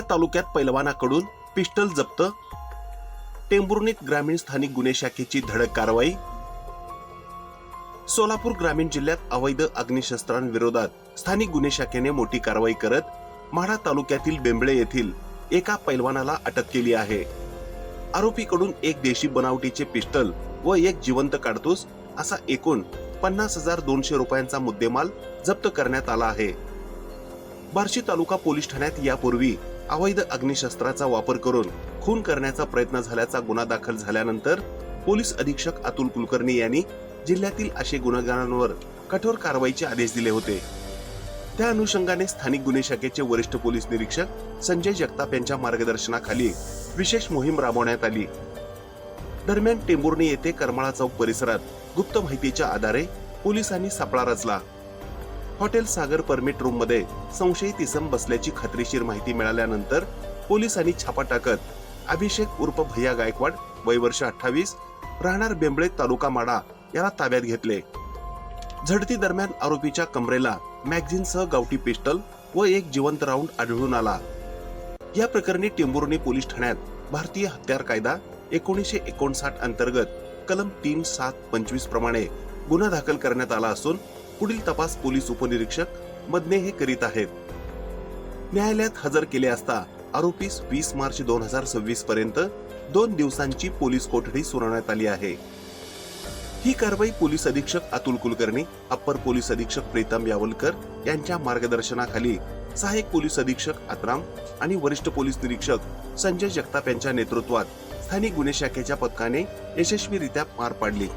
तालुक्यात पैलवानाकडून पिस्टल जप्त, टेंभुर्णीत ग्रामीण स्थानिक गुन्हे शाखेची धडक कारवाई. सोलापूर ग्रामीण जिल्ह्यात अवैध अग्निशस्त्रांविरोधात स्थानिक गुन्हे शाखेने मोठी कारवाई करत माढा तालुक्यातील बेंबळे येथील एका पैलवानाला अटक केली आहे. आरोपीकडून एक देशी बनावटीचे पिस्टल व एक जिवंत काडतूस असा एकूण 50,200 रुपयांचा मुद्देमाल जप्त करण्यात आला आहे. बार्शी तालुका पोलीस ठाण्यात यापूर्वी अवैध अग्निशस्त्राचा वापर करून खून करण्याचा प्रयत्न झाल्याचा गुन्हा दाखल झाल्यानंतर पोलीस अधीक्षक अतुल कुलकर्णी यांनी जिल्ह्यातील असे गुन्हेगारांवर कठोर कारवाईचे आदेश दिले होते. त्या अनुषंगाने स्थानिक गुन्हे शाखेचे वरिष्ठ पोलीस निरीक्षक संजय जगताप यांच्या मार्गदर्शनाखाली विशेष मोहीम राबवण्यात आली. दरम्यान टेंभुर्णी येथे करमाळा चौक परिसरात गुप्त माहितीच्या आधारे पोलिसांनी सापळा रचला. हॉटेल सागर परमिट रूम मध्ये संशयित इसम बसल्याची खात्रीशीर माहिती मिळाल्यानंतर पोलिसांनी छापा टाकत अभिषेक उर्फ भैया गायकवाड, वय वर्ष 28, राहणार बेंबळे, तालुका माढा याला ताब्यात घेतले. झडती दरम्यान आरोपीच्या कमरेला मॅगझिनसह गावठी पिस्टल व एक जिवंत राऊंड आढळून आला. या प्रकरणी टेंभुर्णी पोलीस ठाण्यात भारतीय हत्यार कायदा 1959 अंतर्गत कलम 3-7-25 प्रमाणे गुन्हा दाखल करण्यात आला असून पुढील तपास पोलीस उपनिरीक्षक मदने हे करीत आहेत. न्यायालयात हजर केले असता आरोपीस 20 मार्च 2026 पर्यंत 2 दिवसांची पोलीस कोठडी सुनावण्यात आली आहे. ही कारवाई पोलीस अधीक्षक अतुल कुलकर्णी, अप्पर पोलीस अधीक्षक प्रीतम यावलकर यांच्या मार्गदर्शनाखाली सहाय्यक पोलीस अधीक्षक आत्राम आणि वरिष्ठ पोलीस निरीक्षक संजय जगताप यांच्या नेतृत्वात स्थानिक गुन्हे शाखेच्या पथकाने यशस्वीरित्या पार पाडली.